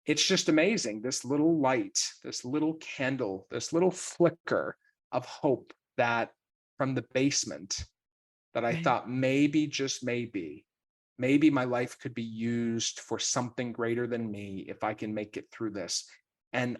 it's just amazing. This little light, this little candle, this little flicker of hope that from the basement that I Right. thought maybe, just maybe my life could be used for something greater than me if I can make it through this. And,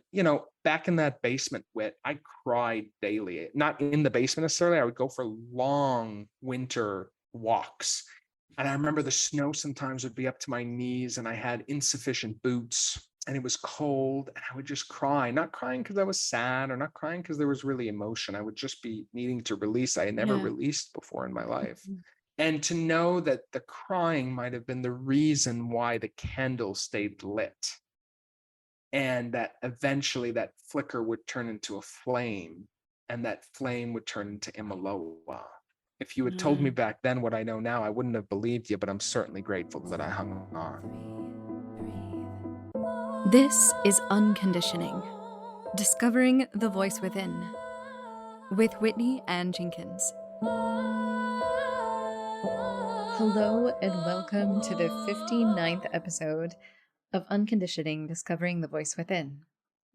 back in that basement, I cried daily, not in the basement necessarily. I would go for long winter walks. And I remember the snow sometimes would be up to my knees and I had insufficient boots and it was cold and I would just cry, not crying because I was sad or not crying because there was really emotion. I would just be needing to release. I had never Yeah. released before in my life. Mhm. And to know that the crying might have been the reason why the candle stayed lit and that eventually that flicker would turn into a flame and that flame would turn into Imiloa. If you had told me Uh, back then what I know now, I wouldn't have believed you, but I'm certainly grateful that I hung on. This is Unconditioning, Discovering the Voice Within, with Whitney Ann Jenkins. Hello and welcome to the 59th episode of Unconditioning, Discovering the Voice Within,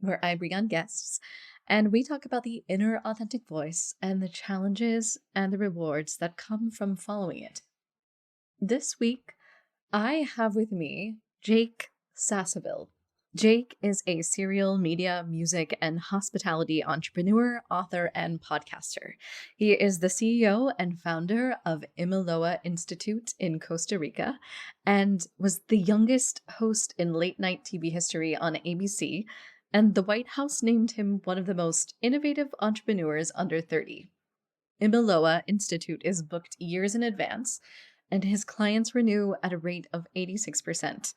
where I bring on guests and we talk about the inner authentic voice and the challenges and the rewards that come from following it. This week, I have with me Jake Sasseville. Jake is a serial media, music, and hospitality entrepreneur, author, and podcaster. He is the CEO and founder of Imiloa Institute in Costa Rica and was the youngest host in late night TV history on ABC. And the White House named him one of the most innovative entrepreneurs under 30. Imiloa Institute is booked years in advance, and his clients renew at a rate of 86%.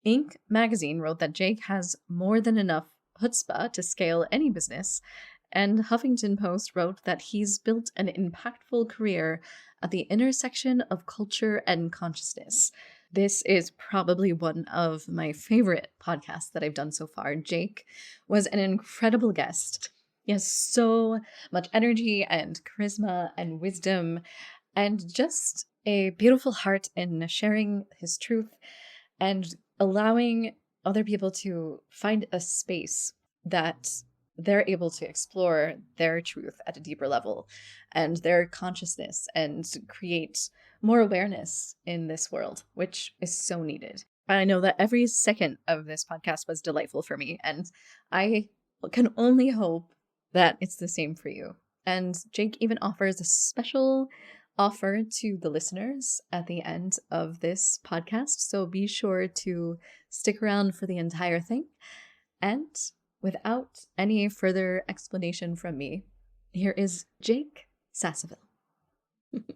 Inc. magazine wrote that Jake has more than enough chutzpah to scale any business, and Huffington Post wrote that he's built an impactful career at the intersection of culture and consciousness. This is probably one of my favorite podcasts that I've done so far. Jake was an incredible guest. He has so much energy and charisma and wisdom and just a beautiful heart in sharing his truth and allowing other people to find a space that they're able to explore their truth at a deeper level and their consciousness and create more awareness in this world, which is so needed. I know that every second of this podcast was delightful for me, and I can only hope that it's the same for you. And Jake even offers a special offer to the listeners at the end of this podcast. So be sure to stick around for the entire thing. And without any further explanation from me, here is Jake Sasseville.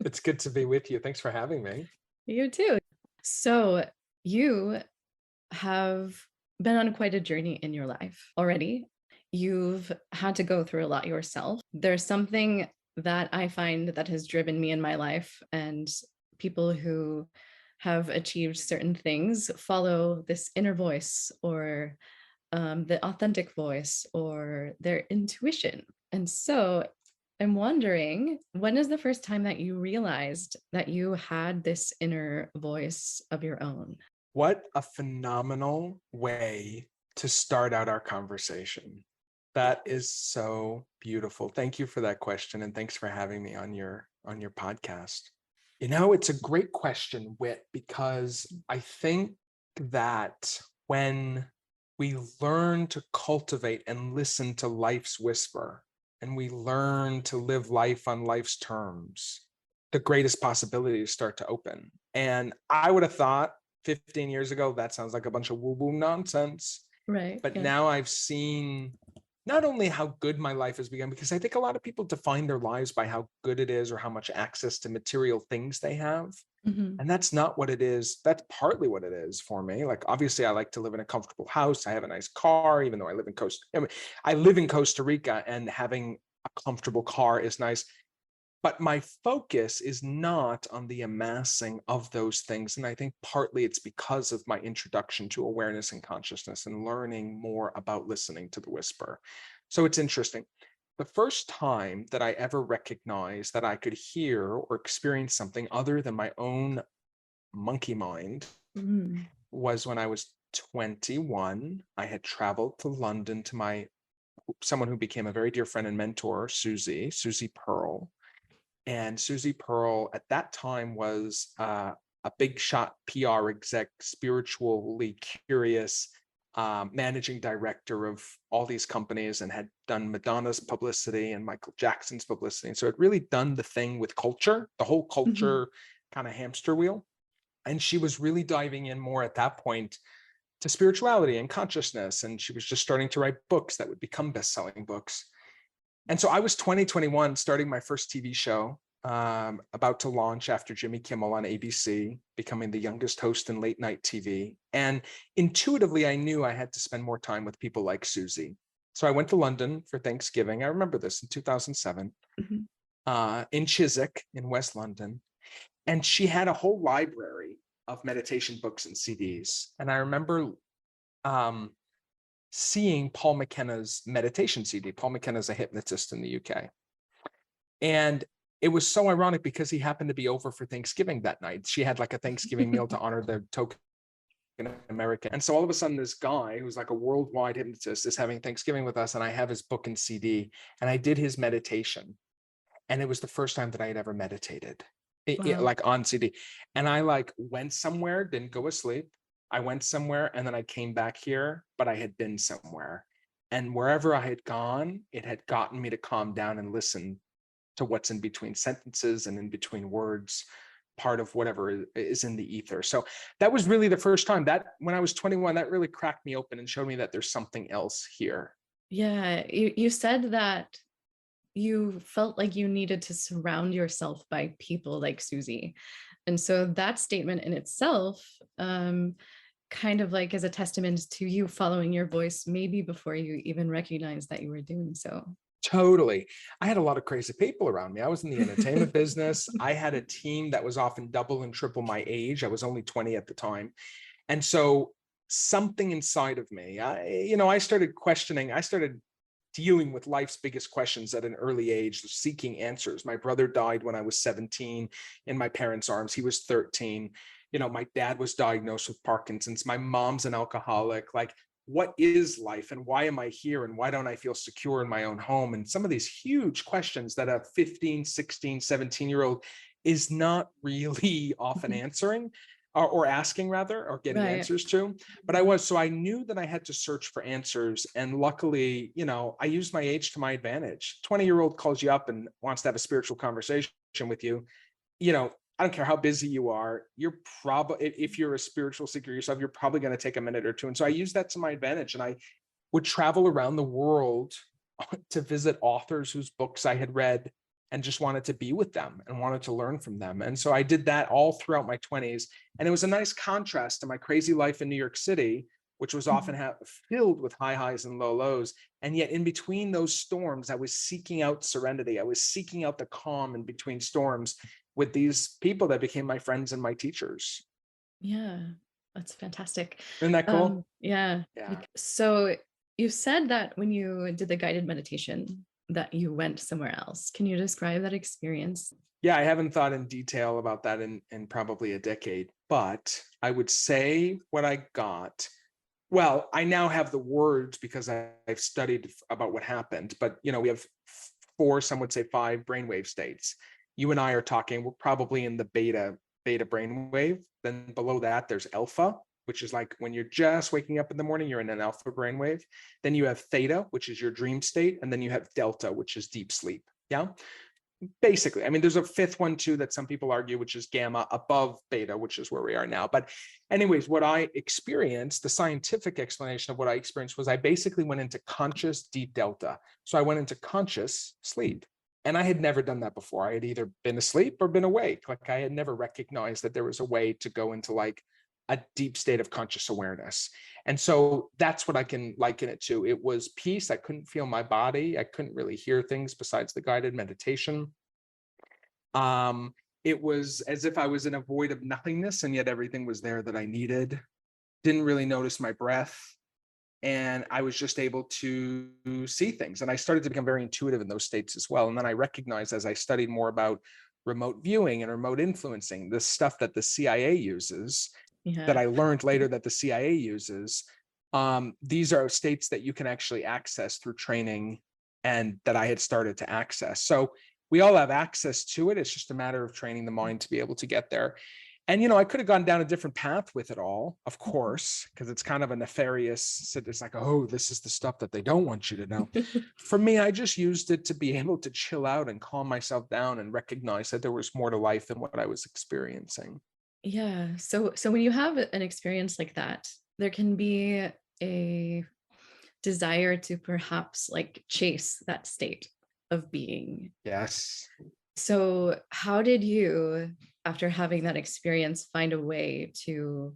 It's good to be with you. Thanks for having me. You too. So you have been on quite a journey in your life already. You've had to go through a lot yourself. There's something that I find that has driven me in my life, and people who have achieved certain things follow this inner voice or the authentic voice or their intuition. And so I'm wondering, when is the first time that you realized that you had this inner voice of your own? What a phenomenal way to start out our conversation. That is so beautiful. Thank you for that question, and thanks for having me on your podcast. It's a great question, Whit, because I think that when we learn to cultivate and listen to life's whisper, and we learn to live life on life's terms, the greatest possibilities start to open. And I would have thought 15 years ago, that sounds like a bunch of woo-woo nonsense. Right. But Yeah. now I've seen not only how good my life has become, because I think a lot of people define their lives by how good it is or how much access to material things they have. Mhm. And that's not what it is. That's partly what it is for me. Like, obviously, I like to live in a comfortable house. I have a nice car, even though I live in Costa Rica, and having a comfortable car is nice. But my focus is not on the amassing of those things. And I think partly it's because of my introduction to awareness and consciousness and learning more about listening to the whisper. So it's interesting. The first time that I ever recognized that I could hear or experience something other than my own monkey mind Mm. was when I was 21, I had traveled to London to someone who became a very dear friend and mentor, Susie Pearl. And Susie Pearl at that time was a big shot PR exec, spiritually curious, managing director of all these companies, and had done Madonna's publicity and Michael Jackson's publicity. And so it really done the thing with culture, the whole culture kind of hamster wheel. And she was really diving in more at that point to spirituality and consciousness. And she was just starting to write books that would become best-selling books. And so I was 21, starting my first TV show, about to launch after Jimmy Kimmel on ABC, becoming the youngest host in late night TV. And intuitively, I knew I had to spend more time with people like Susie. So I went to London for Thanksgiving. I remember this, in 2007, in Chiswick in West London. And she had a whole library of meditation books and CDs. And I remember seeing Paul McKenna's meditation CD. Paul McKenna's a hypnotist in the UK. And it was so ironic because he happened to be over for Thanksgiving that night. She had like a Thanksgiving meal to honor the token American. And so all of a sudden, this guy who's like a worldwide hypnotist is having Thanksgiving with us. And I have his book and CD, and I did his meditation. And it was the first time that I had ever meditated. Like on CD. And I like went somewhere, didn't go asleep. I went somewhere and then I came back here, but I had been somewhere. And wherever I had gone, it had gotten me to calm down and listen to what's in between sentences and in between words, part of whatever is in the ether. So that was really the first time that when I was 21, that really cracked me open and showed me that there's something else here. Yeah, you said that you felt like you needed to surround yourself by people like Susie. And so that statement in itself kind of like is a testament to you following your voice, maybe before you even recognized that you were doing so. Totally. I had a lot of crazy people around me. I was in the entertainment business. I had a team that was often double and triple my age. I was only 20 at the time. And so something inside of me, I started questioning, I started dealing with life's biggest questions at an early age, seeking answers. My brother died when I was 17 in my parents' arms. He was 13. My dad was diagnosed with Parkinson's. My mom's an alcoholic. Like, what is life and why am I here? And why don't I feel secure in my own home? And some of these huge questions that a 15, 16, 17-year-old is not really often answering. Or asking rather, or getting answers to. But so I knew that I had to search for answers. And luckily, I used my age to my advantage. 20-year-old calls you up and wants to have a spiritual conversation with you. I don't care how busy you are, you're probably, if you're a spiritual seeker yourself, you're probably going to take a minute or two. And so I used that to my advantage. And I would travel around the world to visit authors whose books I had read and just wanted to be with them and wanted to learn from them. And so I did that all throughout my 20s. And it was a nice contrast to my crazy life in New York City, which was often filled with high highs and low lows. And yet in between those storms, I was seeking out serenity. I was seeking out the calm in between storms with these people that became my friends and my teachers. Yeah, that's fantastic. Isn't that cool? Yeah. So you said that when you did the guided meditation, that you went somewhere else. Can you describe that experience? Yeah, I haven't thought in detail about that in probably a decade, but I would say what I got. Well, I now have the words because I've studied about what happened, but we have 4, some would say 5 brainwave states. You and I are talking, we're probably in the beta brainwave. Then below that, there's alpha, which is like when you're just waking up in the morning, you're in an alpha brainwave. Then you have theta, which is your dream state. And then you have delta, which is deep sleep. Yeah. Basically, I mean, there's a 5th one too that some people argue, which is gamma above beta, which is where we are now. But anyways, what I experienced, the scientific explanation of what I experienced was I basically went into conscious deep delta. So I went into conscious sleep. And I had never done that before. I had either been asleep or been awake. Like I had never recognized that there was a way to go into like a deep state of conscious awareness. And so that's what I can liken it to. It was peace. I couldn't feel my body. I couldn't really hear things besides the guided meditation. It was as if I was in a void of nothingness, and yet everything was there that I needed. Didn't really notice my breath. And I was just able to see things. And I started to become very intuitive in those states as well. And then I recognized as I studied more about remote viewing and remote influencing, the stuff that the CIA uses, that I learned later that the CIA uses. These are states that you can actually access through training and that I had started to access. So we all have access to it. It's just a matter of training the mind to be able to get there. And, I could have gone down a different path with it all, of course, because it's kind of a nefarious, it's like, oh, this is the stuff that they don't want you to know. For me, I just used it to be able to chill out and calm myself down and recognize that there was more to life than what I was experiencing. Yeah. So when you have an experience like that, there can be a desire to perhaps like chase that state of being. Yes. So how did you, after having that experience, find a way to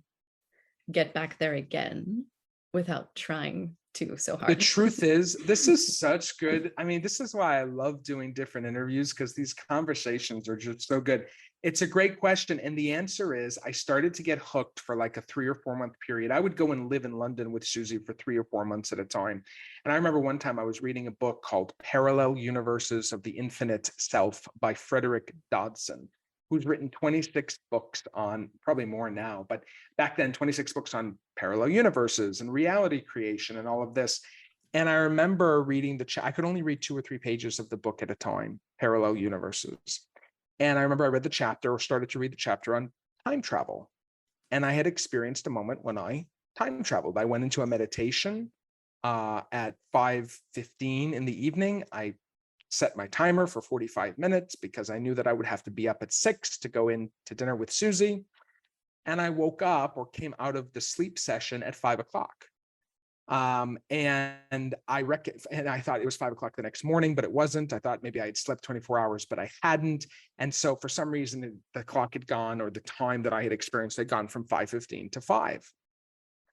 get back there again without trying to so hard? The truth is, this is such good. I mean, this is why I love doing different interviews, because these conversations are just so good. It's a great question. And the answer is, I started to get hooked for like a 3 or 4 month period. I would go and live in London with Susie for 3 or 4 months at a time. And I remember one time I was reading a book called Parallel Universes of the Infinite Self by Frederick Dodson, who's written 26 books on, probably more now, but back then, 26 books on parallel universes and reality creation and all of this. And I remember reading I could only read 2 or 3 pages of the book at a time, Parallel Universes. And I remember I read the chapter, or started to read the chapter on time travel. And I had experienced a moment when I time traveled. I went into a meditation at 5:15 in the evening. I set my timer for 45 minutes because I knew that I would have to be up at 6 to go in to dinner with Susie. And I woke up, or came out of the sleep session, at 5:00. And I thought it was 5:00 the next morning, but it wasn't. I thought maybe I had slept 24 hours, but I hadn't. And so for some reason, the clock had gone, or the time that I had experienced had gone from 5:15 to 5.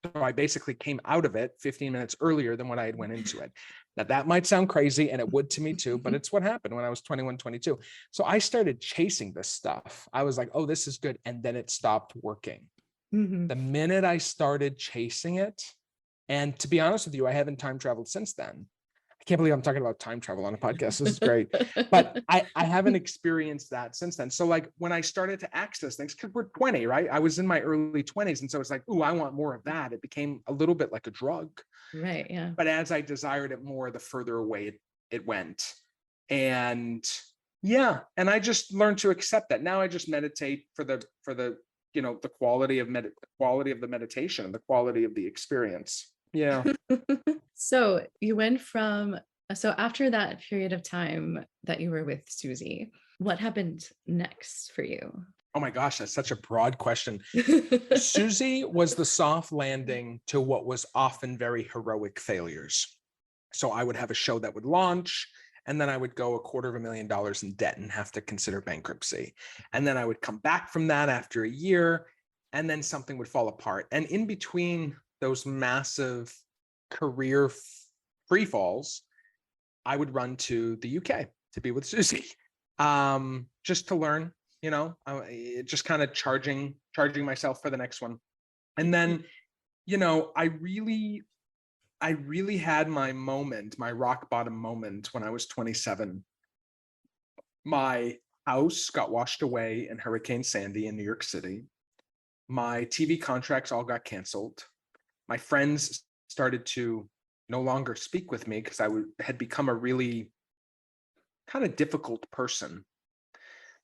So I basically came out of it 15 minutes earlier than when I had went into it. Now that might sound crazy, and it would to me too, but it's what happened when I was 21, 22. So I started chasing this stuff. I was like, oh, this is good. And then it stopped working. Mhm. The minute I started chasing it, and to be honest with you, I haven't time traveled since then. I can't believe I'm talking about time travel on a podcast. This is great. But I haven't experienced that since then. So like when I started to access things, because we're 20, right? I was in my early 20s. And so it's like, ooh, I want more of that. It became a little bit like a drug. Right. Yeah. But as I desired it more, the further away it went. And yeah, and I just learned to accept that. Now I just meditate for the the quality of the meditation and the quality of the experience. Yeah. So you went from, so after that period of time that you were with Susie, what happened next for you? Oh my gosh, that's such a broad question. Susie was the soft landing to what was often very heroic failures. So I would have a show that would launch, and then I would go $250,000 in debt and have to consider bankruptcy. And then I would come back from that after a year, and then something would fall apart. And in between those massive career free falls, I would run to the UK to be with Susie, just to learn, just kind of charging myself for the next one. And then, I really had my moment, my rock bottom moment, when I was 27. My house got washed away in Hurricane Sandy in New York City. My TV contracts all got canceled. My friends started to no longer speak with me because I had become a really kind of difficult person.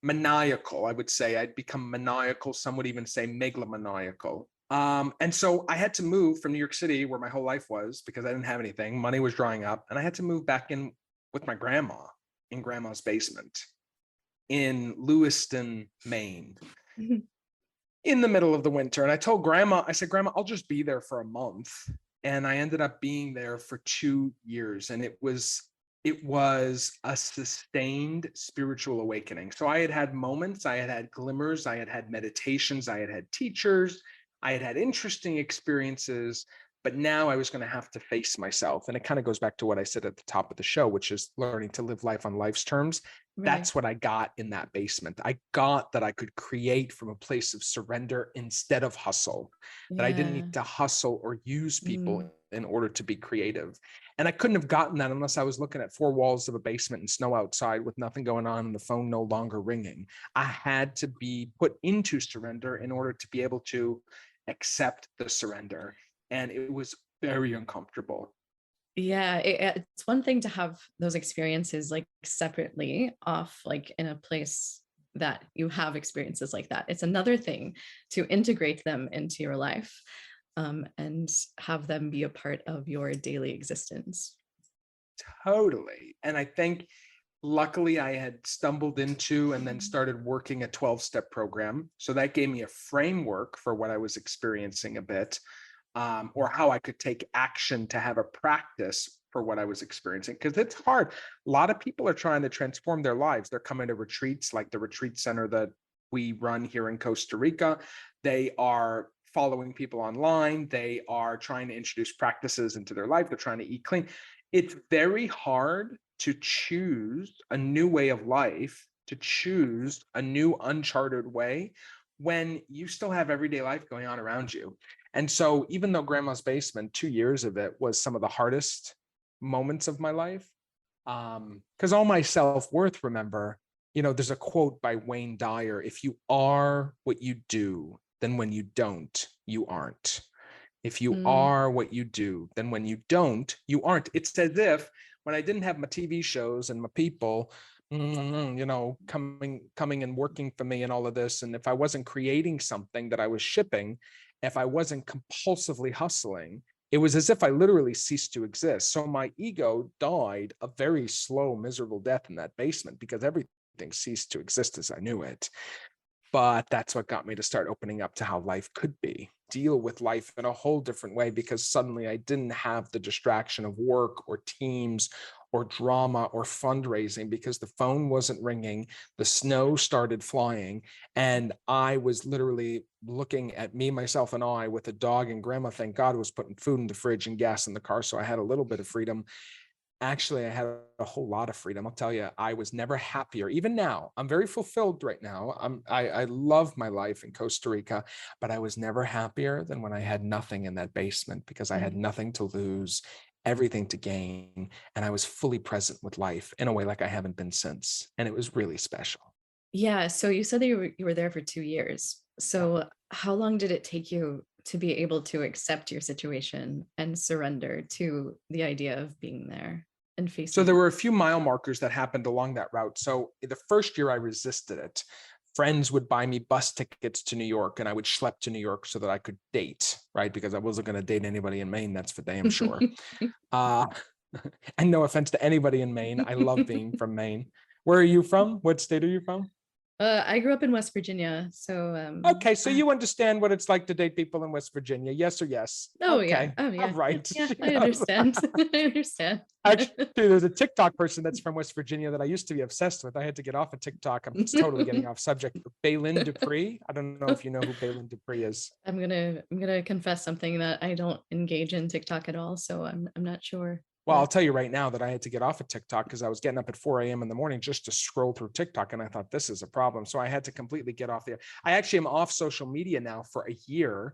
Maniacal, I would say. I'd become maniacal. Some would even say megalomaniacal. And so I had to move from New York City, where my whole life was, because I didn't have anything. Money was drying up. And I had to move back in with my grandma in grandma's basement in Lewiston, Maine, in the middle of the winter. And I told grandma, I said, Grandma, I'll just be there for a month. And I ended up being there for 2 years. And it was a sustained spiritual awakening. So I had had moments, I had had glimmers, I had had meditations, I had had teachers, I had had interesting experiences, but now I was going to have to face myself. And it kind of goes back to what I said at the top of the show, which is learning to live life on life's terms. Right. That's what I got in that basement. I got that I could create from a place of surrender instead of hustle, that I didn't need to hustle or use people in order to be creative. And I couldn't have gotten that unless I was looking at 4 walls of a basement and snow outside with nothing going on and the phone no longer ringing. I had to be put into surrender in order to be able to accept the surrender. And it was very uncomfortable. Yeah, it's one thing to have those experiences like separately off, like in a place that you have experiences like that. It's another thing to integrate them into your life, and have them be a part of your daily existence. Totally. And I think luckily I had stumbled into and then started working a 12-step program. So that gave me a framework for what I was experiencing a bit, or how I could take action to have a practice for what I was experiencing. Because it's hard. A lot of people are trying to transform their lives. They're coming to retreats like the retreat center that we run here in Costa Rica. They are following people online. They are trying to introduce practices into their life. They're trying to eat clean. It's very hard to choose a new way of life, to choose a new uncharted way when you still have everyday life going on around you. And so even though Grandma's Basement, 2 years of it was some of the hardest moments of my life, because all my self-worth, remember, there's a quote by Wayne Dyer: if you are what you do, then when you don't, you aren't. If you are what you do, then when you don't, you aren't. It's as if when I didn't have my TV shows and my people, coming and working for me and all of this, and if I wasn't creating something that I was shipping, if I wasn't compulsively hustling, it was as if I literally ceased to exist. So my ego died a very slow, miserable death in that basement because everything ceased to exist as I knew it. But that's what got me to start opening up to how life could be, deal with life in a whole different way, because suddenly I didn't have the distraction of work or teams or drama or fundraising, because the phone wasn't ringing, the snow started flying, and I was literally looking at me, myself, and I with a dog, and Grandma, thank God, was putting food in the fridge and gas in the car. So I had a little bit of freedom. Actually, I had a whole lot of freedom. I'll tell you, I was never happier. Even now, I'm very fulfilled right now. I love my life in Costa Rica, but I was never happier than when I had nothing in that basement, because I had nothing to lose, everything to gain, and I was fully present with life in a way like I haven't been since. And it was really special. Yeah. So you said that you were there for 2 years. So how long did it take you to be able to accept your situation and surrender to the idea of being there and So facing there were a few mile markers that happened along that route. So the first year I resisted it. Friends would buy me bus tickets to New York, and I would schlep to New York so that I could date, right? Because I wasn't going to date anybody in Maine. That's for damn sure. And no offense to anybody in Maine. I love being from Maine. Where are you from? What state are you from? I grew up in West Virginia. So Okay, so you understand what it's like to date people in West Virginia. Yes or yes? oh Okay. yeah. Oh All yeah. right. Yeah, I understand. I understand. Actually, there's a TikTok person that's from West Virginia that I used to be obsessed with. I had to get off of TikTok. I'm totally getting off subject. Baylin Dupree. I don't know if you know who Baylin Dupree is. I'm gonna confess something, that I don't engage in TikTok at all. So I'm not sure. Well, I'll tell you right now that I had to get off of TikTok because I was getting up at 4 a.m. in the morning just to scroll through TikTok. And I thought, this is a problem. So I had to completely get off there. I actually am off social media now for a year.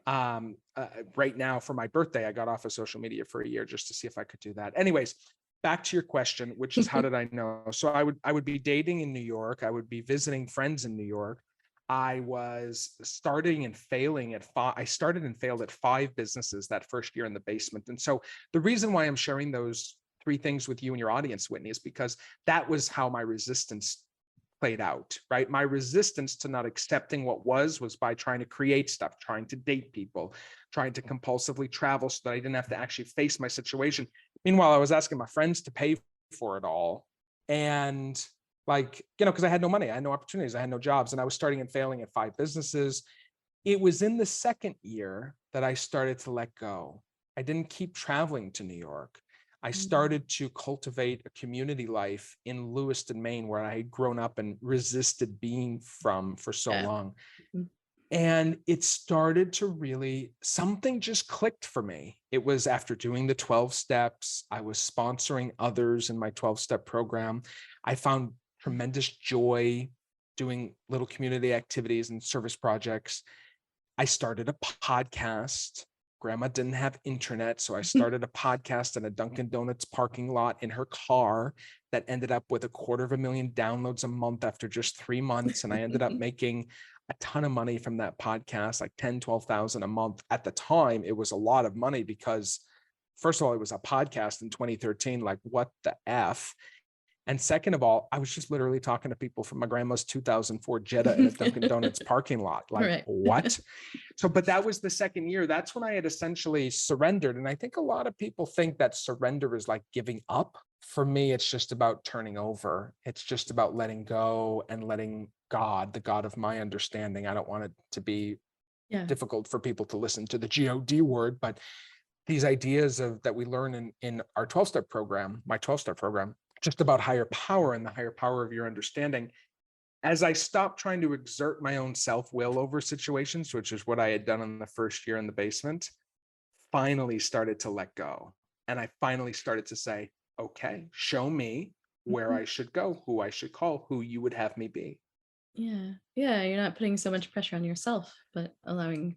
Right now for my birthday, I got off of social media for a year just to see if I could do that. Anyways, back to your question, which is how did I know? So I would be dating in New York. I would be visiting friends in New York. I was starting and failing at five. I started and failed at 5 businesses that first year in the basement. And so the reason why I'm sharing those 3 things with you and your audience, Whitney, is because that was how my resistance played out, right? My resistance to not accepting what was by trying to create stuff, trying to date people, trying to compulsively travel so that I didn't have to actually face my situation. Meanwhile, I was asking my friends to pay for it all. And because I had no money, I had no opportunities, I had no jobs, and I was starting and failing at 5 businesses. It was in the second year that I started to let go. I didn't keep traveling to New York. I started to cultivate a community life in Lewiston, Maine, where I had grown up and resisted being from for so long. And it started to really, something just clicked for me. It was after doing the 12 steps. I was sponsoring others in my 12-step program. I found tremendous joy doing little community activities and service projects. I started a podcast. Grandma didn't have internet, so I started a podcast in a Dunkin' Donuts parking lot in her car that ended up with 250,000 downloads a month after just 3 months. And I ended up making a ton of money from that podcast, like 10, 12,000 a month. At the time, it was a lot of money because, first of all, it was a podcast in 2013. Like, what the F? And second of all, I was just literally talking to people from my grandma's 2004 Jetta in a Dunkin' Donuts parking lot. Like, Right. what? So, but that was the second year. That's when I had essentially surrendered. And I think a lot of people think that surrender is like giving up. For me, it's just about turning over. It's just about letting go and letting God, the God of my understanding. I don't want it to be difficult for people to listen to the God word, but these ideas of that we learn in our 12-step program, my 12-step program, just about higher power and the higher power of your understanding. As I stopped trying to exert my own self-will over situations, which is what I had done in the first year in the basement, finally started to let go. And I finally started to say, okay, show me where I should go, who I should call, who you would have me be. Yeah. You're not putting so much pressure on yourself, but allowing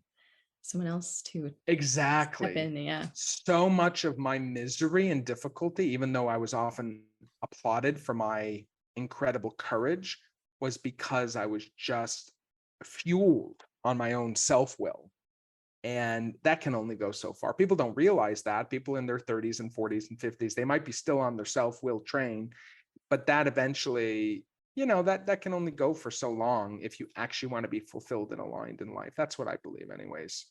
someone else to Exactly. step in. Yeah. So much of my misery and difficulty, even though I was often applauded for my incredible courage, was because I was just fueled on my own self-will. And that can only go so far. People don't realize that. People in their 30s and 40s and 50s, they might be still on their self-will train, but that eventually, that can only go for so long if you actually want to be fulfilled and aligned in life. That's what I believe anyways.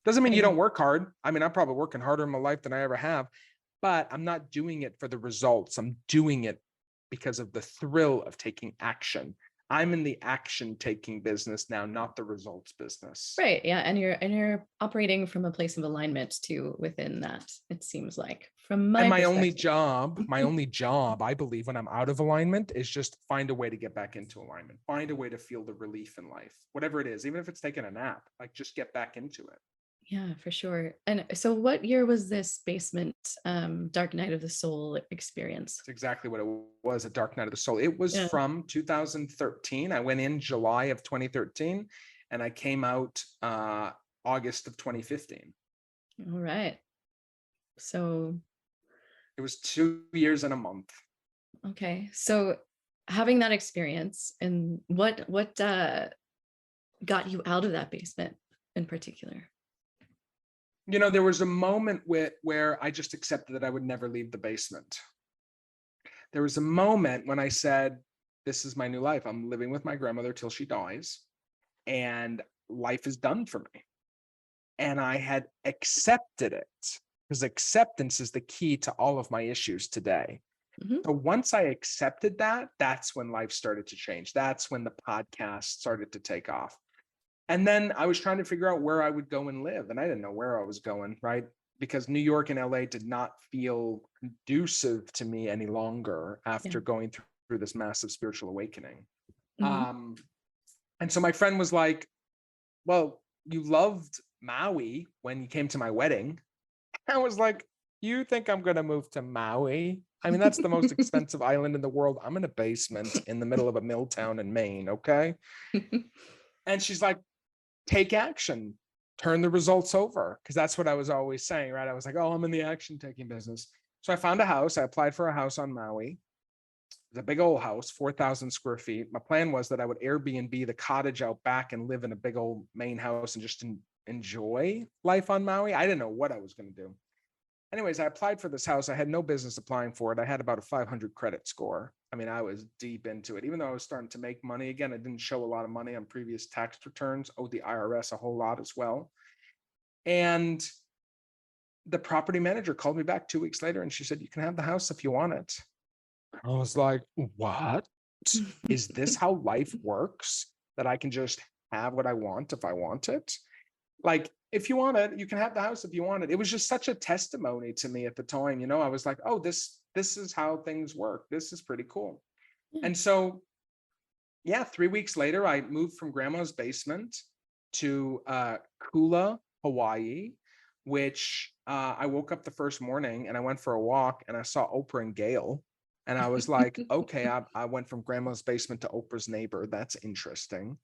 Doesn't mean you don't work hard. I mean, I'm probably working harder in my life than I ever have, but I'm not doing it for the results. I'm doing it because of the thrill of taking action. I'm in the action taking business now, not the results business. Right. Yeah. And you're operating from a place of alignment too within that, it seems like, from my my only perspective. job, I believe, when I'm out of alignment is just find a way to get back into alignment, find a way to feel the relief in life, whatever it is, even if it's taking a nap, like just get back into it. Yeah, for sure. And so what year was this basement Dark Night of the Soul experience? It's exactly what it was, a Dark Night of the Soul. It was from 2013. I went in July of 2013 and I came out August of 2015. All right. So it was 2 years and a month. Okay. So having that experience, and what got you out of that basement in particular? There was a moment where I just accepted that I would never leave the basement. There was a moment when I said, this is my new life. I'm living with my grandmother till she dies, and life is done for me. And I had accepted it, because acceptance is the key to all of my issues today. Mm-hmm. So once I accepted that, that's when life started to change. That's when the podcast started to take off. And then I was trying to figure out where I would go and live. And I didn't know where I was going, right? Because New York and LA did not feel conducive to me any longer after going through this massive spiritual awakening. Mm-hmm. And so my friend was like, well, you loved Maui when you came to my wedding. I was like, you think I'm going to move to Maui? I mean, that's the most expensive island in the world. I'm in a basement in the middle of a mill town in Maine, okay? And she's like, take action, turn the results over. Because that's what I was always saying, right? I was like, oh, I'm in the action taking business. So I found a house. I applied for a house on Maui. It's a big old house, 4,000 square feet. My plan was that I would Airbnb the cottage out back and live in a big old main house and just enjoy life on Maui. I didn't know what I was going to do. Anyways, I applied for this house. I had no business applying for it. I had about a 500 credit score. I mean, I was deep into it. Even though I was starting to make money again, I didn't show a lot of money on previous tax returns, owed the IRS a whole lot as well. And the property manager called me back 2 weeks later and she said, you can have the house if you want it. I was like, what? Is this how life works? That I can just have what I want if I want it? Like, if you want it, you can have the house if you want it. It was just such a testimony to me at the time. I was like, oh, this is how things work. This is pretty cool. And so, 3 weeks later, I moved from grandma's basement to Kula, Hawaii, which I woke up the first morning and I went for a walk and I saw Oprah and Gail. And I was like, okay, I went from grandma's basement to Oprah's neighbor. That's interesting.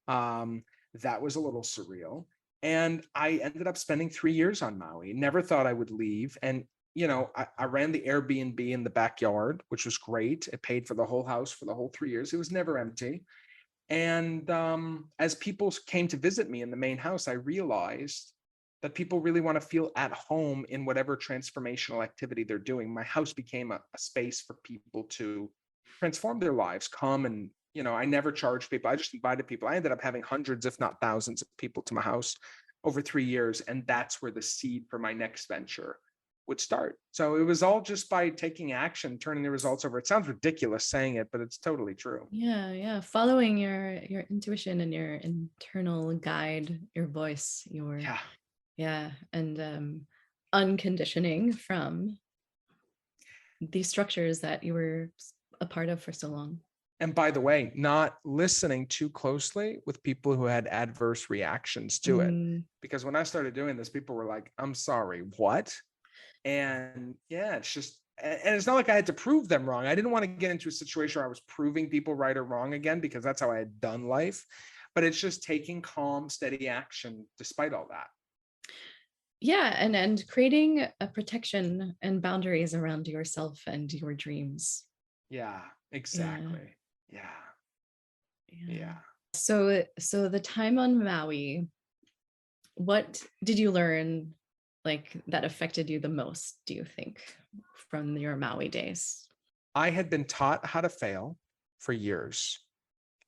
That was a little surreal. And I ended up spending 3 years on Maui. Never thought I would leave. And, I ran the Airbnb in the backyard, which was great. It paid for the whole house for the whole 3 years. It was never empty. And as people came to visit me in the main house, I realized that people really want to feel at home in whatever transformational activity they're doing. My house became a space for people to transform their lives, come and, I never charged people. I just invited people. I ended up having hundreds, if not thousands of people to my house over 3 years. And that's where the seed for my next venture would start. So it was all just by taking action, turning the results over. It sounds ridiculous saying it, but it's totally true. Yeah. Following your intuition and your internal guide, your voice, and unconditioning from these structures that you were a part of for so long. And by the way, not listening too closely with people who had adverse reactions to it. Because when I started doing this, people were like, I'm sorry, what? And yeah, it's just, and it's not like I had to prove them wrong. I didn't want to get into a situation where I was proving people right or wrong again, because that's how I had done life. But it's just taking calm, steady action despite all that. Yeah, and creating a protection and boundaries around yourself and your dreams. Yeah, exactly. Yeah. So the time on Maui, what did you learn like that affected you the most, do you think, from your Maui days? I had been taught how to fail for years.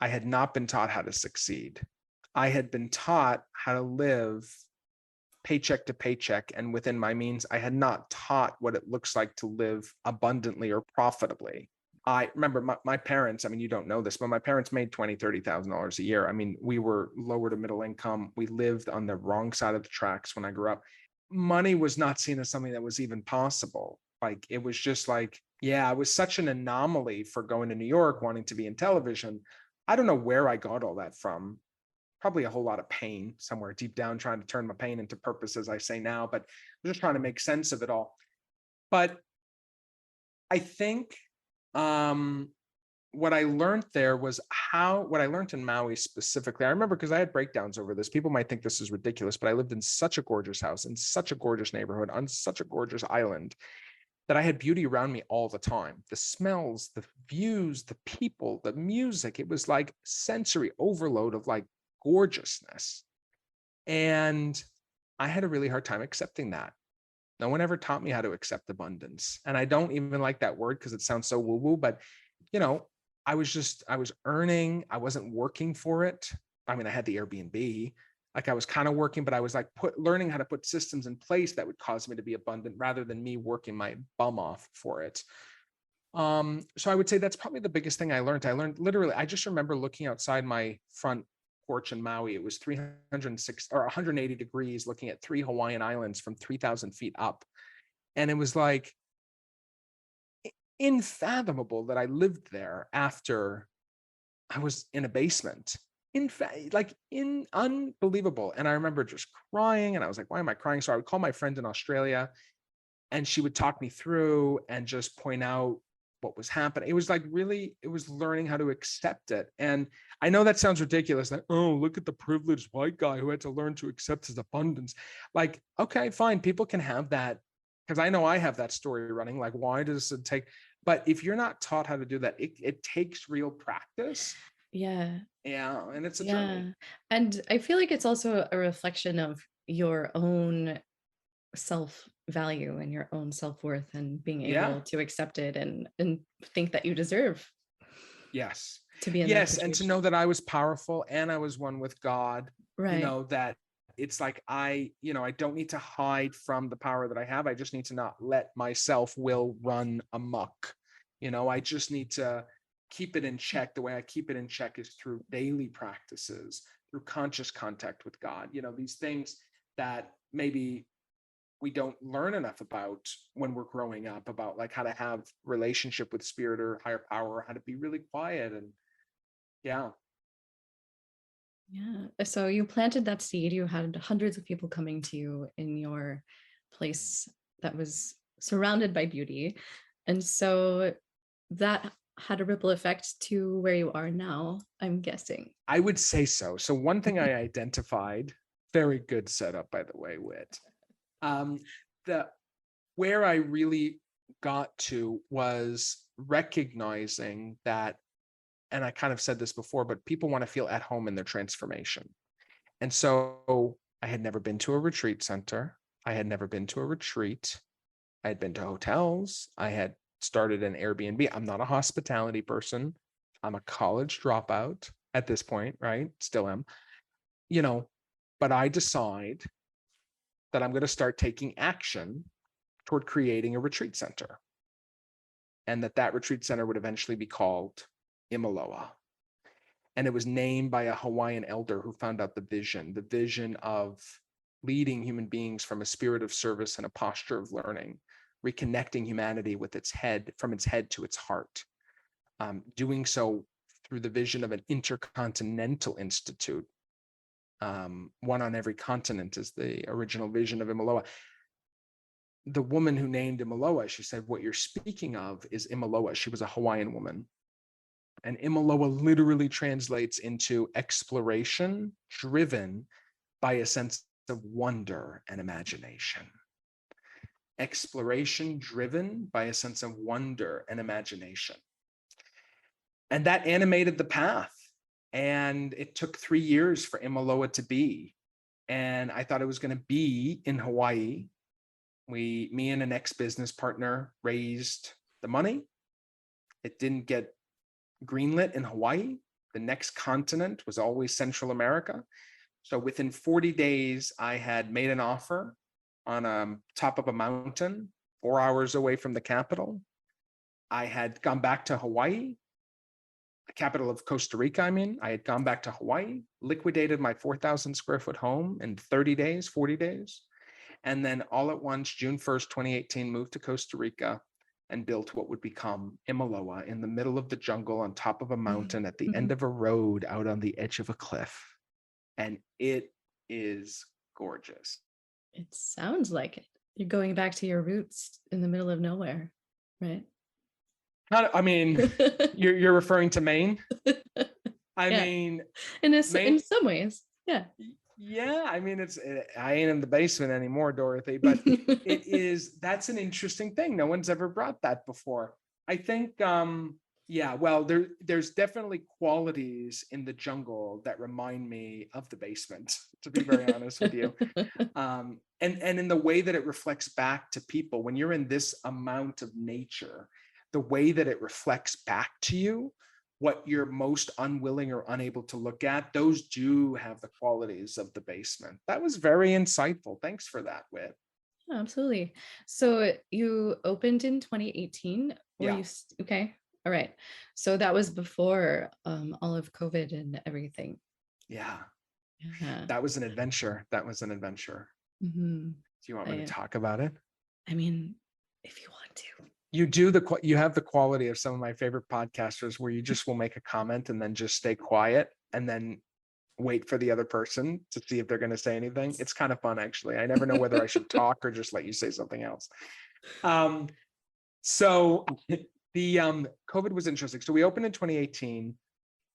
I had not been taught how to succeed. I had been taught how to live paycheck to paycheck and within my means. I had not taught what it looks like to live abundantly or profitably. I remember my parents, I mean, you don't know this, but my parents made $20,000, $30,000 a year. I mean, we were lower to middle income. We lived on the wrong side of the tracks when I grew up. Money was not seen as something that was even possible. Like, it was just like, yeah, I was such an anomaly for going to New York, wanting to be in television. I don't know where I got all that from. Probably a whole lot of pain somewhere deep down, trying to turn my pain into purpose, as I say now, but I'm just trying to make sense of it all. But I think what I learned there was what I learned in Maui specifically. I remember, because I had breakdowns over this. People might think this is ridiculous, but I lived in such a gorgeous house, in such a gorgeous neighborhood, on such a gorgeous island, that I had beauty around me all the time. The smells, the views, the people, the music. It was like sensory overload of like gorgeousness. And I had a really hard time accepting that. No one ever taught me how to accept abundance. And I don't even like that word because it sounds so woo-woo, but I was earning, I wasn't working for it. I mean, I had the Airbnb, like I was kind of working, but I was like learning how to put systems in place that would cause me to be abundant rather than me working my bum off for it. So I would say that's probably the biggest thing I learned. I learned literally, I just remember looking outside my front porch in Maui. It was 306 or 180 degrees, looking at 3 Hawaiian islands from 3,000 feet up. And it was like unfathomable that I lived there after I was in a basement. Unbelievable. And I remember just crying, and I was like, why am I crying? So I would call my friend in Australia, and she would talk me through and just point out what was happening. It was like, really, it was learning how to accept it. And I know that sounds ridiculous, like, oh, look at the privileged white guy who had to learn to accept his abundance. Like, okay, fine, people can have that, because I know I have that story running. Like, why does it take? But if you're not taught how to do that, it takes real practice. Yeah. And it's a journey. And I feel like it's also a reflection of your own self-value and your own self-worth, and being able to accept it and think that you deserve Yes. to be in that Yes. And to situation. know that I was powerful and I was one with God, Right. That it's like, I don't need to hide from the power that I have. I just need to not let my self-will run amok. I just need to keep it in check. The way I keep it in check is through daily practices, through conscious contact with God, these things that maybe we don't learn enough about when we're growing up, about like how to have relationship with spirit or higher power, how to be really quiet. And yeah. So you planted that seed. You had hundreds of people coming to you in your place that was surrounded by beauty. And so that had a ripple effect to where you are now, I'm guessing. I would say so. So one thing I identified, very good setup, by the way, Whit. Where I really got to was recognizing that and I kind of said this before, but people want to feel at home in their transformation. And so I had never been to a retreat center. I had never been to a retreat. I had been to hotels. I had started an Airbnb. I'm not a hospitality person. I'm a college dropout at this point, right? Still am, but I decide that I'm going to start taking action toward creating a retreat center, and that retreat center would eventually be called Imiloa. And it was named by a Hawaiian elder who found out the vision of leading human beings from a spirit of service and a posture of learning, reconnecting humanity with its head, from its head to its heart, doing so through the vision of an intercontinental institute. One on every continent is the original vision of Imiloa. The woman who named Imiloa, she said, what you're speaking of is Imiloa. She was a Hawaiian woman. And Imiloa literally translates into exploration driven by a sense of wonder and imagination. Exploration driven by a sense of wonder and imagination. And that animated the path. And it took 3 years for Imiloa to be. And I thought it was going to be in Hawaii. Me and an ex-business partner raised the money. It didn't get greenlit in Hawaii. The next continent was always Central America. So within 40 days, I had made an offer on top of a mountain, 4 hours away from the capital. I had gone back to Hawaii, the capital of Costa Rica. I had gone back to Hawaii, liquidated my 4,000 square foot home in 30 days, 40 days. And then all at once, June 1st, 2018, moved to Costa Rica and built what would become Imiloa in the middle of the jungle on top of a mountain at the end of a road out on the edge of a cliff. And it is gorgeous. It sounds like it. You're going back to your roots in the middle of nowhere, right? You're referring to Maine? Yeah. Maine, in some ways, yeah. Yeah, I ain't in the basement anymore, Dorothy, but that's an interesting thing. No one's ever brought that before. I think, there's definitely qualities in the jungle that remind me of the basement, to be very honest with you. And in the way that it reflects back to people, when you're in this amount of nature, the way that it reflects back to you, what you're most unwilling or unable to look at, those do have the qualities of the basement. That was very insightful. Thanks for that, Whit. Absolutely. So you opened in 2018. Yeah. Okay. All right. So that was before all of COVID and everything. Yeah. Yeah. That was an adventure. Mm-hmm. Do you want me to talk about it? If you want to. You have the quality of some of my favorite podcasters where you just will make a comment and then just stay quiet and then wait for the other person to see if they're going to say anything. It's kind of fun, actually. I never know whether I should talk or just let you say something else. So the COVID was interesting. So we opened in 2018.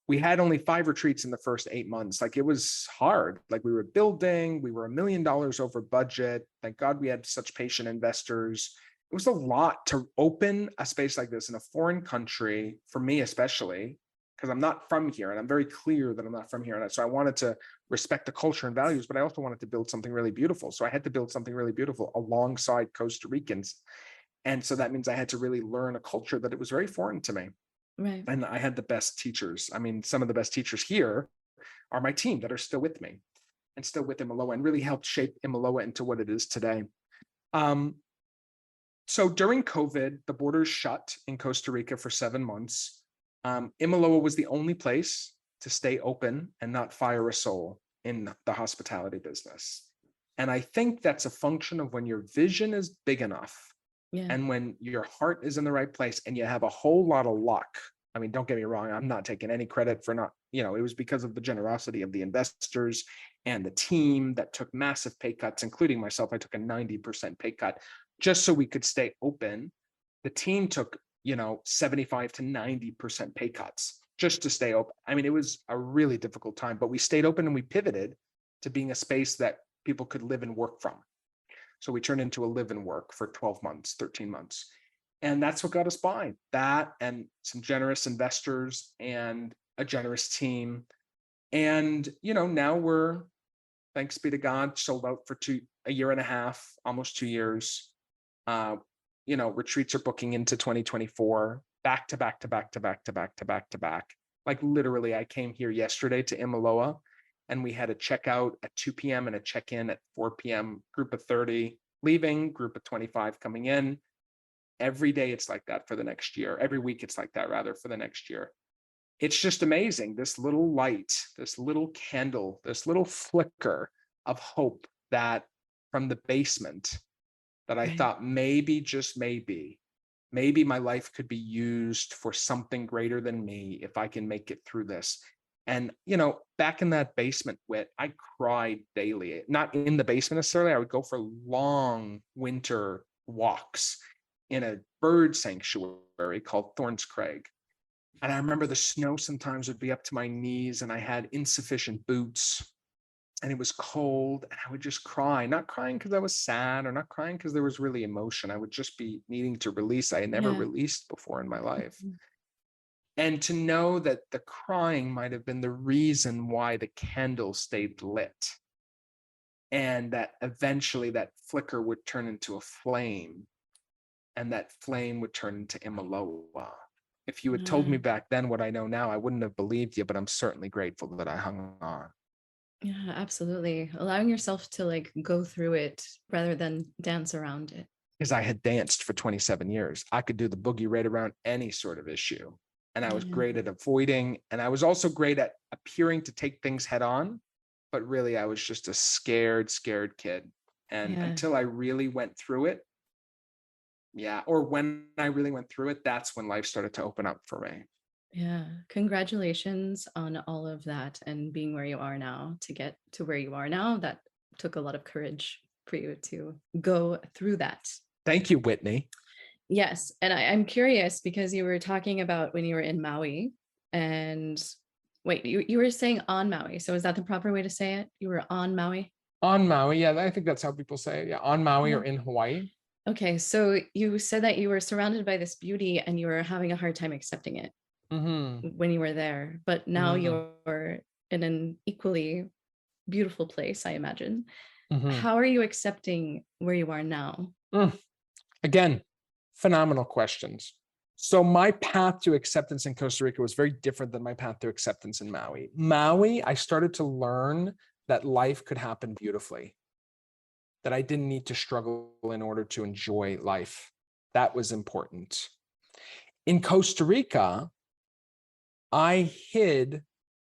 We had only 5 retreats in the first 8 months. It was hard. We were building, we were $1 million over budget. Thank God we had such patient investors. It was a lot to open a space like this in a foreign country, for me especially, because I'm not from here, and I'm very clear that I'm not from here. And so I wanted to respect the culture and values, but I also wanted to build something really beautiful. So I had to build something really beautiful alongside Costa Ricans. And so that means I had to really learn a culture that it was very foreign to me. Right. And I had the best teachers. Some of the best teachers here are my team that are still with me and still with Imiloa and really helped shape Imiloa into what it is today. So during COVID, the borders shut in Costa Rica for 7 months. Imiloa was the only place to stay open and not fire a soul in the hospitality business. And I think that's a function of when your vision is big enough, yeah, and when your heart is in the right place and you have a whole lot of luck. Don't get me wrong, I'm not taking any credit for not, it was because of the generosity of the investors and the team that took massive pay cuts, including myself. I took a 90% pay cut just so we could stay open. The team took, 75 to 90% pay cuts just to stay open. It was a really difficult time, but we stayed open and we pivoted to being a space that people could live and work from. So we turned into a live and work for 12 months, 13 months. And that's what got us by. That and some generous investors and a generous team. And, now we're, thanks be to God, sold out for a year and a half, almost 2 years. Retreats are booking into 2024, back to back to back to back to back to back to back. Like literally, I came here yesterday to Imiloa, and we had a checkout at 2 p.m. and a check-in at 4 p.m. Group of 30 leaving, group of 25 coming in. Every day it's like that for the next year. Every week it's like that, rather, for the next year. It's just amazing. This little light, this little candle, this little flicker of hope that from the basement that I thought maybe, just maybe my life could be used for something greater than me if I can make it through this. And, back in that basement, Whit, I cried daily, not in the basement necessarily. I would go for long winter walks in a bird sanctuary called Thorns Craig. And I remember the snow sometimes would be up to my knees, and I had insufficient boots, and it was cold, and I would just cry, not crying because I was sad or not crying because there was really emotion. I would just be needing to release. I had never released before in my life. And to know that the crying might have been the reason why the candle stayed lit, and that eventually that flicker would turn into a flame, and that flame would turn into Imiloa. If you had told me back then what I know now, I wouldn't have believed you, but I'm certainly grateful that I hung on. Yeah, absolutely. Allowing yourself to like go through it rather than dance around it. Because I had danced for 27 years. I could do the boogie right around any sort of issue. And I was great at avoiding. And I was also great at appearing to take things head on. But really, I was just a scared kid. And until I really went through it, or when I really went through it, that's when life started to open up for me. Yeah. Congratulations on all of that and being where you are now. To get to where you are now, that took a lot of courage for you to go through that. Thank you, Whitney. Yes. And I'm curious because you were talking about when you were in Maui, and wait, you were saying on Maui. So is that the proper way to say it? You were on Maui? On Maui. Yeah, I think that's how people say it. Yeah, on Maui or in Hawaii. Okay. So you said that you were surrounded by this beauty and you were having a hard time accepting it when you were there, but now you're in an equally beautiful place, I imagine. How are you accepting where you are now? Again, phenomenal questions. So my path to acceptance in Costa Rica was very different than my path to acceptance in Maui. Maui, I started to learn that life could happen beautifully, that I didn't need to struggle in order to enjoy life. That was important. In Costa Rica, I hid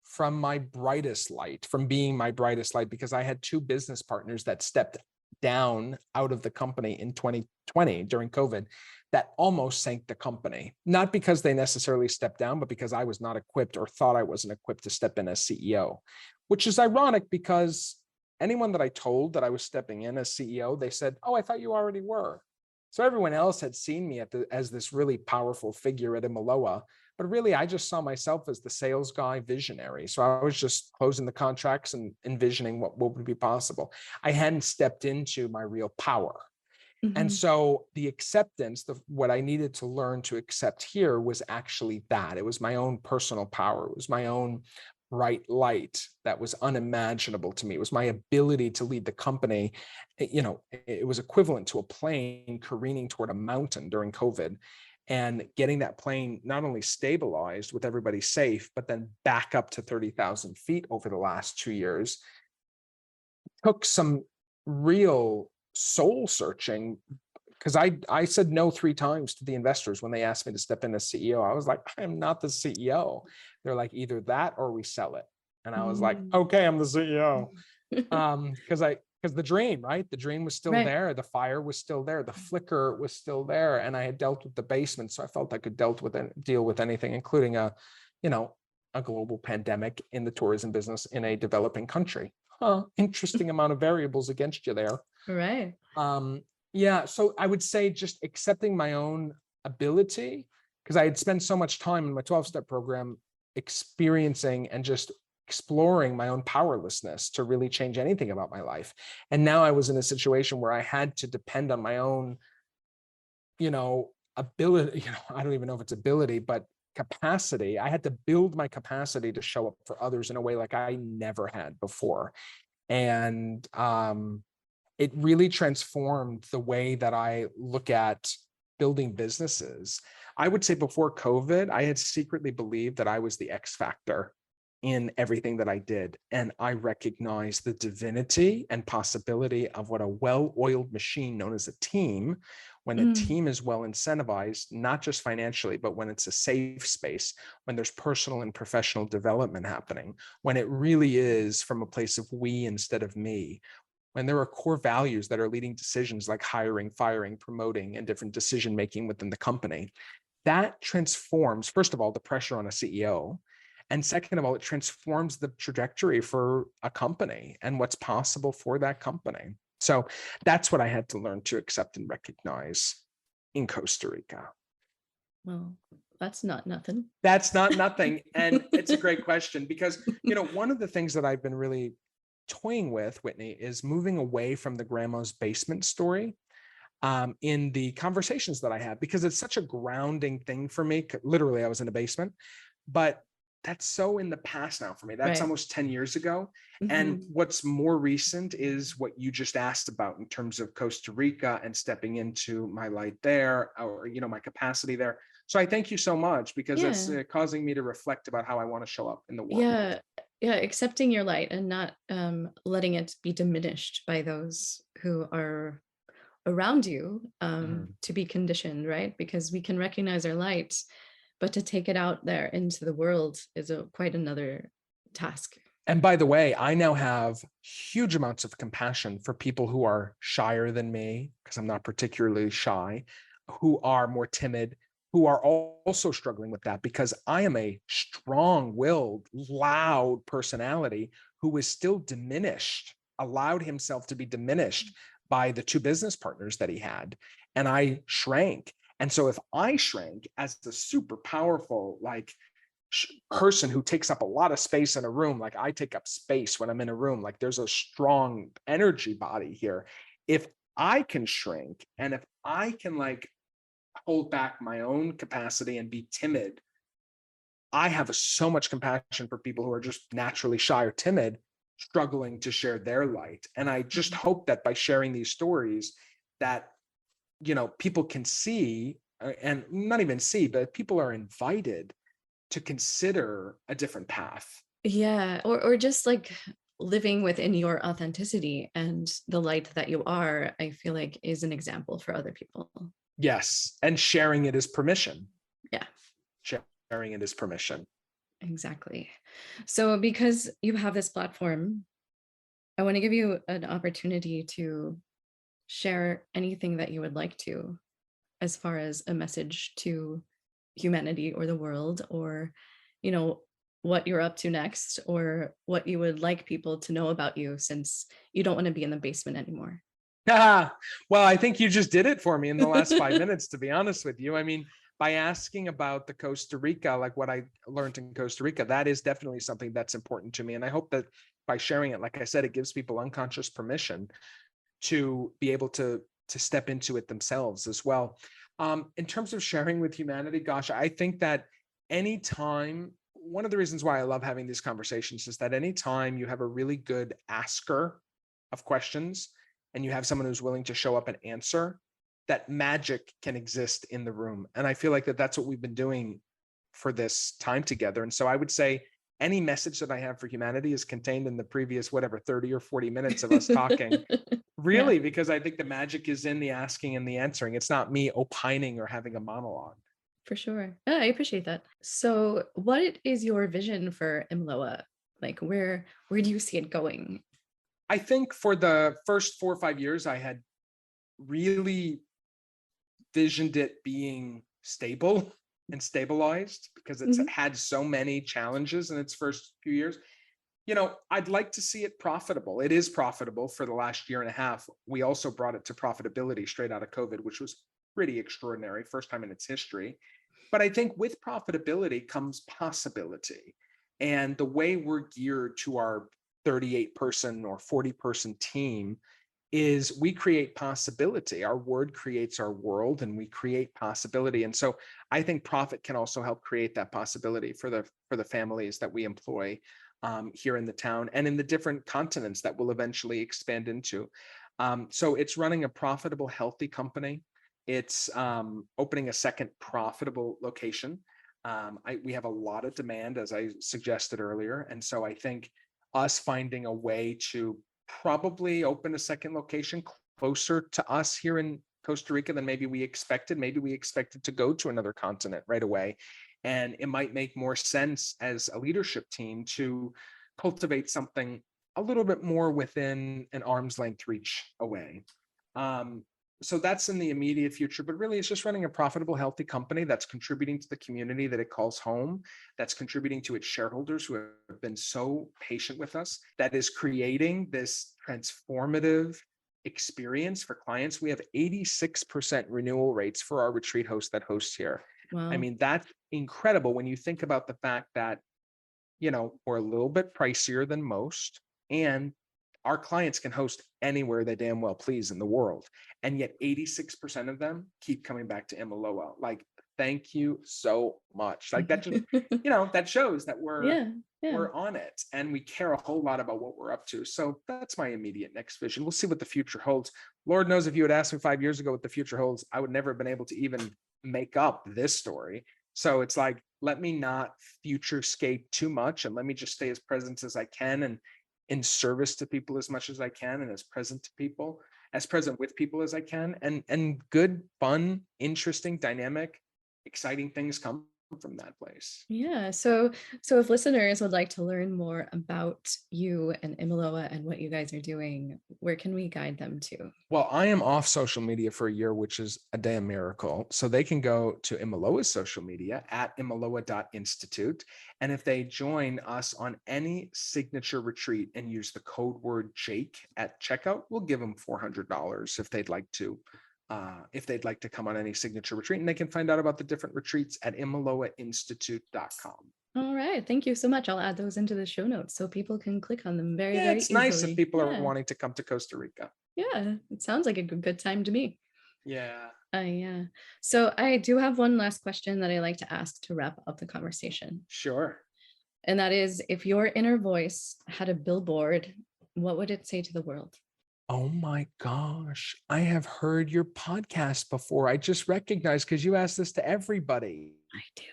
from my brightest light, from being my brightest light, because I had two business partners that stepped down out of the company in 2020 during COVID that almost sank the company. Not because they necessarily stepped down, but because I was not equipped or thought I wasn't equipped to step in as CEO, which is ironic because anyone that I told that I was stepping in as CEO, they said, "Oh, I thought you already were." So everyone else had seen me as this really powerful figure at Imiloa, but really I just saw myself as the sales guy visionary. So I was just closing the contracts and envisioning what would be possible. I hadn't stepped into my real power. And so the acceptance, what I needed to learn to accept here was actually that. It was my own personal power. It was my own bright light that was unimaginable to me. It was my ability to lead the company. It was equivalent to a plane careening toward a mountain during COVID and getting that plane not only stabilized with everybody safe, but then back up to 30,000 feet over the last 2 years. Took some real soul searching, because I said no 3 times to the investors when they asked me to step in as CEO. I was like, I am not the CEO. They're like, either that or we sell it. And I was like, okay, I'm the CEO. Because the dream, right? The dream was still there. The fire was still there. The flicker was still there. And I had dealt with the basement. So I felt I could deal with anything, including a global pandemic in the tourism business in a developing country. Interesting amount of variables against you there. Right. So I would say just accepting my own ability, because I had spent so much time in my 12-step program experiencing and just exploring my own powerlessness to really change anything about my life. And now I was in a situation where I had to depend on my own, ability, I don't even know if it's ability, but capacity. I had to build my capacity to show up for others in a way like I never had before. And it really transformed the way that I look at building businesses. I would say before COVID, I had secretly believed that I was the X factor in everything that I did. And I recognized the divinity and possibility of what a well-oiled machine known as a team, when a team is well incentivized, not just financially, but when it's a safe space, when there's personal and professional development happening, when it really is from a place of we instead of me, when there are core values that are leading decisions like hiring, firing, promoting, and different decision making within the company, that transforms, first of all, the pressure on a CEO. And second of all, it transforms the trajectory for a company and what's possible for that company. So that's what I had to learn to accept and recognize in Costa Rica. Well, that's not nothing. That's not nothing. And it's a great question because, one of the things that I've been really toying with, Whitney, is moving away from the grandma's basement story in the conversations that I have, because it's such a grounding thing for me. Literally, I was in a basement, but that's so in the past now for me. That's Right. almost 10 years ago. And what's more recent is what you just asked about in terms of Costa Rica and stepping into my light there, or, my capacity there. So I thank you so much, because it's causing me to reflect about how I want to show up in the world. Yeah, accepting your light and not letting it be diminished by those who are around you, to be conditioned, right? Because we can recognize our light, but to take it out there into the world is quite another task. And by the way, I now have huge amounts of compassion for people who are shyer than me, because I'm not particularly shy, who are more timid, who are also struggling with that, because I am a strong-willed, loud personality who is still diminished, allowed himself to be diminished by the two business partners that he had. And I shrank. And so if I shrank as a super powerful, person who takes up a lot of space in a room, like I take up space when I'm in a room, like there's a strong energy body here. If I can shrink, and if I can hold back my own capacity and be timid, I have so much compassion for people who are just naturally shy or timid, struggling to share their light. And I just hope that by sharing these stories that, people can see, and not even see, but people are invited to consider a different path. Yeah, or just living within your authenticity and the light that you are, I feel like is an example for other people. Yes. And sharing it is permission. Yeah. Sharing it is permission. Exactly. So because you have this platform, I want to give you an opportunity to share anything that you would like to, as far as a message to humanity or the world, or, what you're up to next, or what you would like people to know about you, since you don't want to be in the basement anymore. Well, I think you just did it for me in the last 5 minutes, to be honest with you. I mean, by asking about the Costa Rica, like what I learned in Costa Rica, that is definitely something that's important to me. And I hope that by sharing it, like I said, it gives people unconscious permission to be able to step into it themselves as well. In terms of sharing with humanity, gosh, I think that anytime, one of the reasons why I love having these conversations is that anytime you have a really good asker of questions, and you have someone who's willing to show up and answer, that magic can exist in the room. And I feel like that's what we've been doing for this time together. And so I would say any message that I have for humanity is contained in the previous, 30 or 40 minutes of us talking. Really, yeah. Because I think the magic is in the asking and the answering. It's not me opining or having a monologue. For sure. I appreciate that. So what is your vision for Imiloa? Where do you see it going? I think for the first 4 or 5 years, I had really visioned it being stable and stabilized, because it's had so many challenges in its first few years. I'd like to see it profitable. It is profitable for the last year and a half. We also brought it to profitability straight out of COVID, which was pretty extraordinary, first time in its history. But I think with profitability comes possibility. And the way we're geared to our 38-person or 40-person team is we create possibility. Our word creates our world, and we create possibility. And so I think profit can also help create that possibility for the families that we employ here in the town and in the different continents that we'll eventually expand into. So it's running a profitable, healthy company. It's opening a second profitable location. We have a lot of demand, as I suggested earlier. And so I think us finding a way to probably open a second location closer to us here in Costa Rica than maybe we expected. Maybe we expected to go to another continent right away. And it might make more sense as a leadership team to cultivate something a little bit more within an arm's length reach away. So that's in the immediate future, but really it's just running a profitable, healthy company that's contributing to the community that it calls home, that's contributing to its shareholders who have been so patient with us, that is creating this transformative experience for clients. We have 86% renewal rates for our retreat hosts that host here. Wow. I mean, that's incredible when you think about the fact that, we're a little bit pricier than most, and our clients can host anywhere they damn well please in the world. And yet 86% of them keep coming back to Imiloa. Like, thank you so much. Like that just, that shows that we're on it and we care a whole lot about what we're up to. So that's my immediate next vision. We'll see what the future holds. Lord knows if you had asked me 5 years ago what the future holds, I would never have been able to even make up this story. So it's like, let me not futurescape too much and let me just stay as present as I can and in service to people as much as I can, and as present with people as I can, and good, fun, interesting, dynamic, exciting things come from that place. Yeah. So if listeners would like to learn more about you and Imiloa and what you guys are doing, where can we guide them to? Well, I am off social media for a year, which is a damn miracle. So they can go to Imiloa's social media at Imiloa.institute. And if they join us on any signature retreat and use the code word Jake at checkout, we'll give them $400 if they'd like to. Come on any signature retreat, and they can find out about the different retreats at imiloainstitute.com. All right. Thank you so much. I'll add those into the show notes so people can click on them very It's easily. nice if people are wanting to come to Costa Rica. Yeah, it sounds like a good time to me. Yeah. Yeah. So I do have one last question that I like to ask to wrap up the conversation. Sure. And that is, if your inner voice had a billboard, what would it say to the world? Oh my gosh, I have heard your podcast before. I just recognized because you asked this to everybody. I do.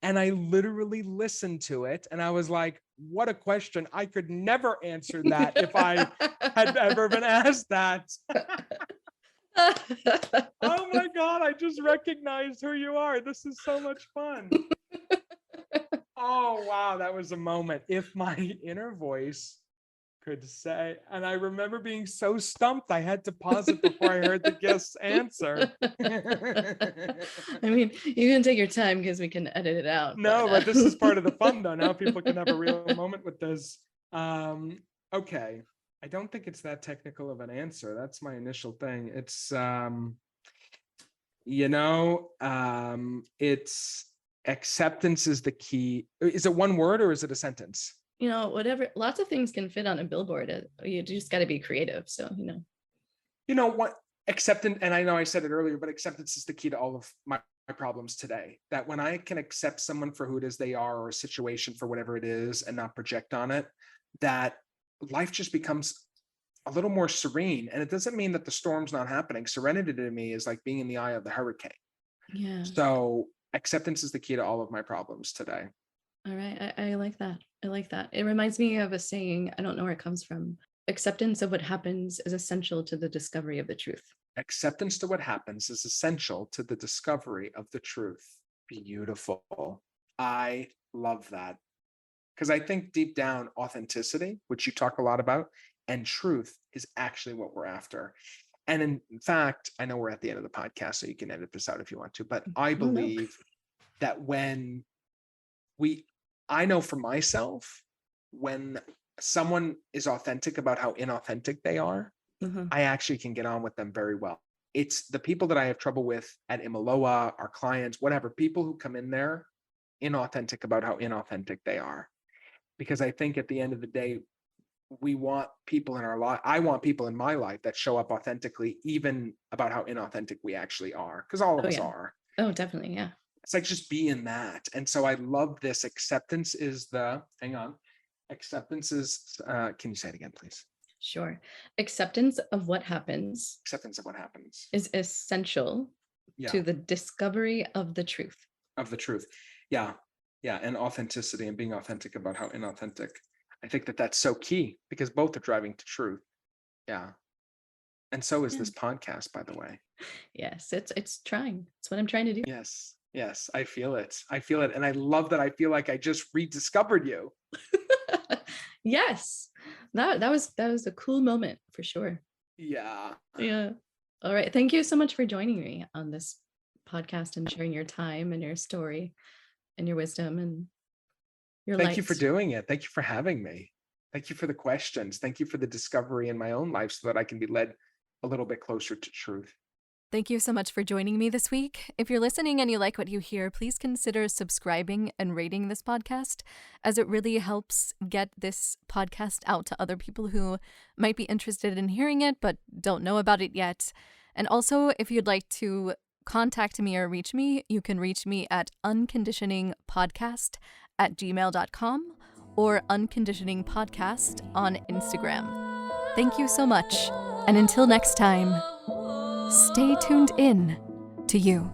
And I literally listened to it and I was like, what a question. I could never answer that if I had ever been asked that. Oh my God, I just recognized who you are. This is so much fun. Oh, wow, that was a moment. If my inner voice could say, and I remember being so stumped, I had to pause it before I heard the guest's answer. I mean, you can take your time because we can edit it out. No, but this is part of the fun though. Now people can have a real moment with this. Okay. I don't think it's that technical of an answer. That's my initial thing. It's, it's acceptance is the key. Is it one word or is it a sentence? Whatever, lots of things can fit on a billboard. You just got to be creative. So, what acceptance, and I know I said it earlier, but acceptance is the key to all of my problems today. That when I can accept someone for who it is they are, or a situation for whatever it is, and not project on it, that life just becomes a little more serene. And it doesn't mean that the storm's not happening. Serenity to me is like being in the eye of the hurricane. Yeah. So acceptance is the key to all of my problems today. All right. I like that. I like that. It reminds me of a saying, I don't know where it comes from. Acceptance of what happens is essential to the discovery of the truth. Acceptance to what happens is essential to the discovery of the truth. Beautiful. I love that. Because I think deep down, authenticity, which you talk a lot about, and truth is actually what we're after. And in fact, I know we're at the end of the podcast, so you can edit this out if you want to, but I believe that when I know for myself, when someone is authentic about how inauthentic they are, I actually can get on with them very well. It's the people that I have trouble with at Imiloa, our clients, whatever, people who come in there inauthentic about how inauthentic they are. Because I think at the end of the day, we want people in our life. I want people in my life that show up authentically, even about how inauthentic we actually are, because all of us are. Oh, definitely. Yeah. It's like, just be in that. And so I love this. Acceptance is can you say it again, please? Sure. Acceptance of what happens Acceptance of what happens is essential to the discovery of the truth. Of the truth. Yeah. And authenticity, and being authentic about how inauthentic. I think that that's so key, because both are driving to truth. Yeah. And so is this podcast, by the way. Yes, it's trying. It's what I'm trying to do. Yes. I feel it. And I love that I feel like I just rediscovered you. Yes. That was a cool moment for sure. Yeah. All right. Thank you so much for joining me on this podcast and sharing your time and your story and your wisdom and your light. Thank you for doing it. Thank you for having me. Thank you for the questions. Thank you for the discovery in my own life, so that I can be led a little bit closer to truth. Thank you so much for joining me this week. If you're listening and you like what you hear, please consider subscribing and rating this podcast, as it really helps get this podcast out to other people who might be interested in hearing it but don't know about it yet. And also, if you'd like to contact me or reach me, you can reach me at unconditioningpodcast@gmail.com or unconditioningpodcast on Instagram. Thank you so much. And until next time, stay tuned in to you.